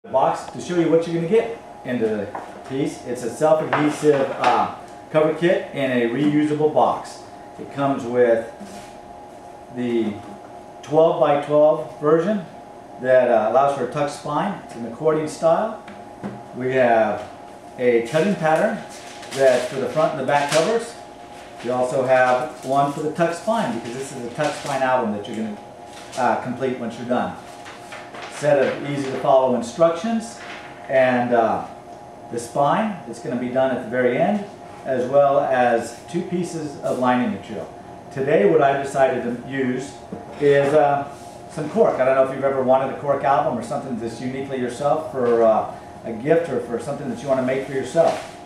The box to show you what you're going to get into the piece. It's a self-adhesive cover kit in a reusable box. It comes with the 12 by 12 version that allows for a tuck spine. It's an accordion style. We have a cutting pattern that's for the front and the back covers. You also have one for the tuck spine, because this is a tuck spine album that you're going to complete once you're done. Set of easy to follow instructions, and the spine that's going to be done at the very end, as well as 2 pieces of lining material. Today what I decided to use is some cork. I don't know if you've ever wanted a cork album or something that's uniquely yourself for a gift or for something that you want to make for yourself.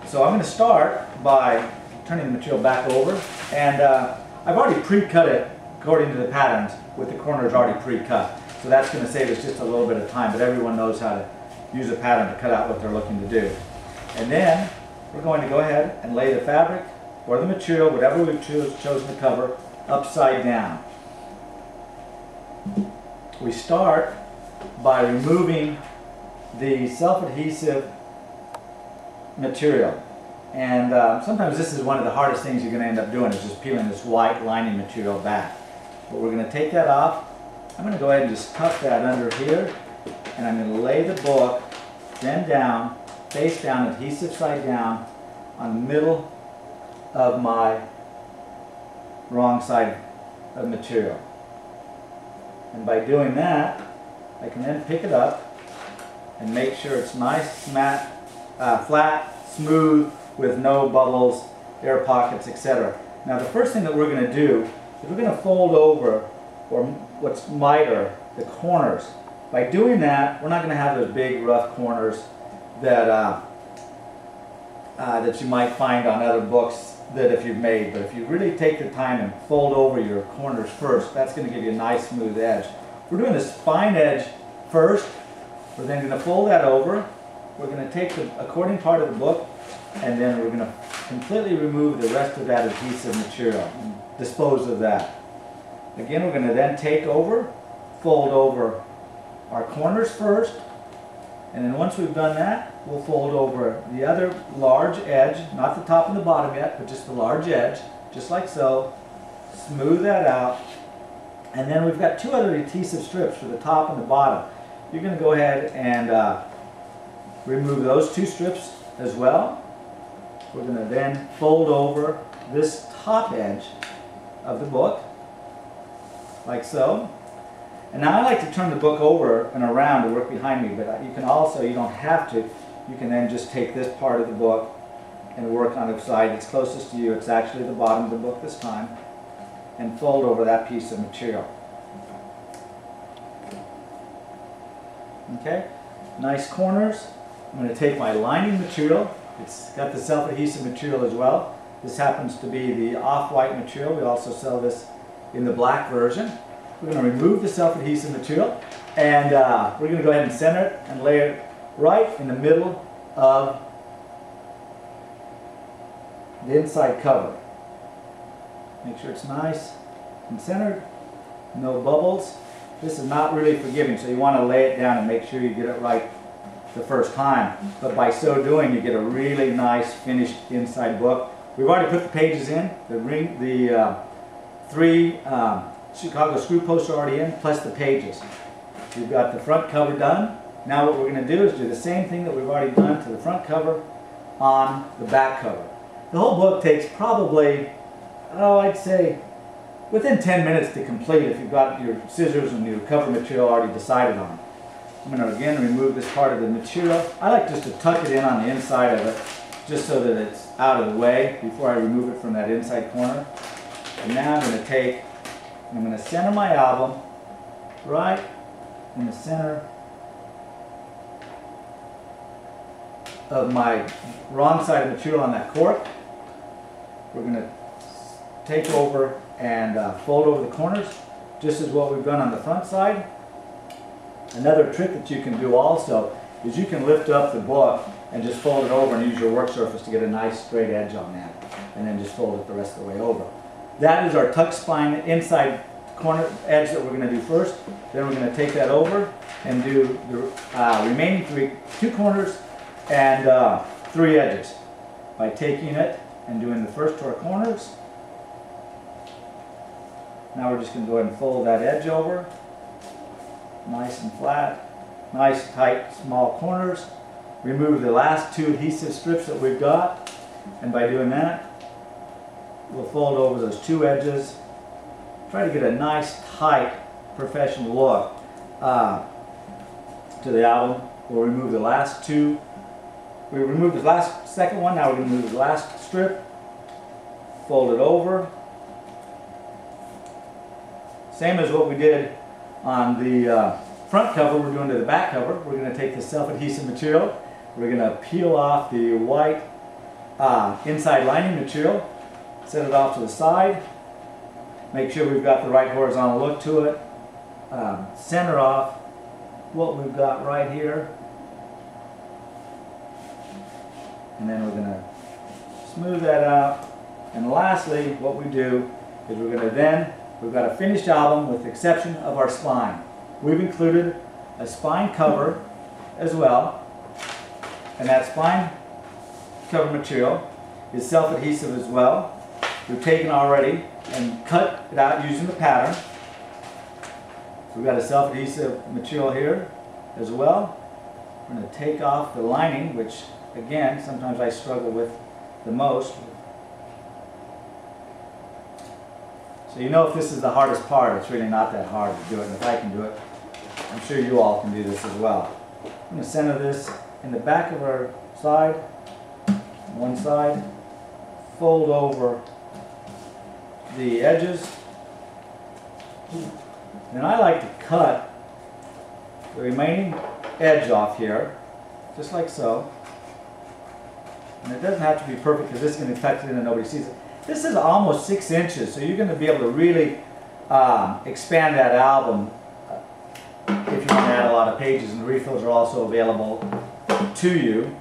So I'm going to start by turning the material back over, and I've already pre-cut it according to the patterns with the corners already pre-cut. So that's going to save us just a little bit of time, but everyone knows how to use a pattern to cut out what they're looking to do. And then we're going to go ahead and lay the fabric or the material, whatever we've chosen to cover, upside down. We start by removing the self-adhesive material. And sometimes this is one of the hardest things you're going to end up doing, is just peeling this white lining material back. But we're going to take that off. I'm going to go ahead and just tuck that under here, and I'm going to lay the book then down, face down, adhesive side down, on the middle of my wrong side of material. And by doing that, I can then pick it up and make sure it's nice, matte, flat, smooth, with no bubbles, air pockets, etc. Now the first thing that we're going to do is we're going to fold over, or what's miter, the corners. By doing that, we're not going to have those big rough corners that that you might find on other books that if you've made. But if you really take the time and fold over your corners first, that's going to give you a nice smooth edge. We're doing this fine edge first. We're then going to fold that over. We're going to take the accordion part of the book, and then we're going to completely remove the rest of that adhesive material and dispose of that. Again, we're going to then take over, fold over our corners first, and then once we've done that, we'll fold over the other large edge, not the top and the bottom yet, but just the large edge, just like so. Smooth that out, and then we've got 2 other adhesive strips for the top and the bottom. You're going to go ahead and remove those 2 strips as well. We're going to then fold over this top edge of the book, like so. And now I like to turn the book over and around to work behind me, but you can also, you don't have to, you can then just take this part of the book and work on the side that's closest to you. It's actually the bottom of the book this time, and fold over that piece of material. Okay, nice corners. I'm going to take my lining material. It's got the self-adhesive material as well. This happens to be the off-white material. We also sell this in the black version. We're going to remove the self-adhesive material, and we're going to go ahead and center it and lay it right in the middle of the inside cover. Make sure it's nice and centered, no bubbles. This is not really forgiving, so you want to lay it down and make sure you get it right the first time. But by so doing, you get a really nice finished inside book. We've already put the pages in. The 3 Chicago screw posts are already in, plus the pages. We've got the front cover done. Now what we're going to do is do the same thing that we've already done to the front cover on the back cover. The whole book takes probably, I'd say, within 10 minutes to complete if you've got your scissors and your cover material already decided on. I'm going to again remove this part of the material. I like just to tuck it in on the inside of it, just so that it's out of the way before I remove it from that inside corner. And now I'm going to take, I'm going to center my album right in the center of my wrong side of material on that cork. We're going to take over and fold over the corners, just as what we've done on the front side. Another trick that you can do also is you can lift up the book and just fold it over and use your work surface to get a nice straight edge on that, and then just fold it the rest of the way over. That is our tuck spine inside corner edge that we're going to do first. Then we're going to take that over and do the remaining two corners and 3 edges by taking it and doing the first 2 corners. Now we're just going to go ahead and fold that edge over, nice and flat, nice tight small corners. Remove the last 2 adhesive strips that we've got, and by doing that we'll fold over those 2 edges. Try to get a nice tight professional look to the album. We'll remove the last 2. We removed the second one, now we're going to remove the last strip, fold it over. Same as what we did on the front cover, we're doing to the back cover. We're going to take the self-adhesive material, we're going to peel off the white inside lining material, set it off to the side, make sure we've got the right horizontal look to it, center off what we've got right here, and then we're going to smooth that out. And lastly, what we do is we're going to we've got a finished album with the exception of our spine. We've included a spine cover as well, and that spine cover material is self-adhesive as well. We've taken already and cut it out using the pattern. So we've got a self-adhesive material here as well. We're going to take off the lining, which again sometimes I struggle with the most. So you know, if this is the hardest part, it's really not that hard to do it. And if I can do it, I'm sure you all can do this as well. I'm going to center this in the back of our side, one side, fold over the edges. Then I like to cut the remaining edge off here, just like so. And it doesn't have to be perfect because this is going to tuck it in and nobody sees it. This is almost 6 inches, so you're going to be able to really expand that album if you want to add a lot of pages, and the refills are also available to you.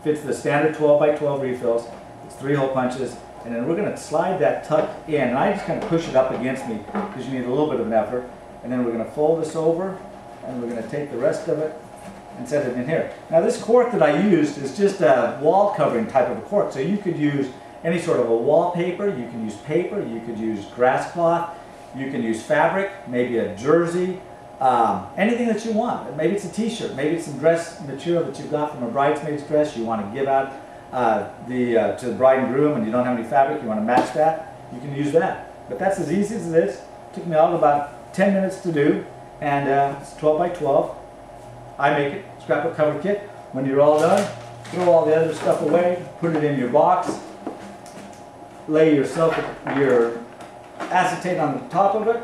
Fits the standard 12 by 12 refills. It's 3 hole punches, and then we're going to slide that tuck in, and I just kind of push it up against me because you need a little bit of an effort, and then we're going to fold this over, and we're going to take the rest of it and set it in here. Now this cork that I used is just a wall covering type of a cork, so you could use any sort of a wallpaper, you can use paper, you could use grass cloth, you can use fabric, maybe a jersey, anything that you want. Maybe it's a t-shirt, maybe it's some dress material that you've got from a bridesmaid's dress you want to give out to the bride and groom and you don't have any fabric, you want to match that, you can use that. But that's as easy as it is. It took me all about 10 minutes to do, and it's 12 by 12. i-makit Scrapbook Cover Kit. When you're all done, throw all the other stuff away, put it in your box, lay your acetate on the top of it,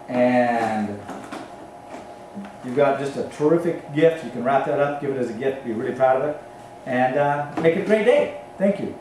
and you've got just a terrific gift. You can wrap that up, give it as a gift, be really proud of it, and make it a great day. Thank you.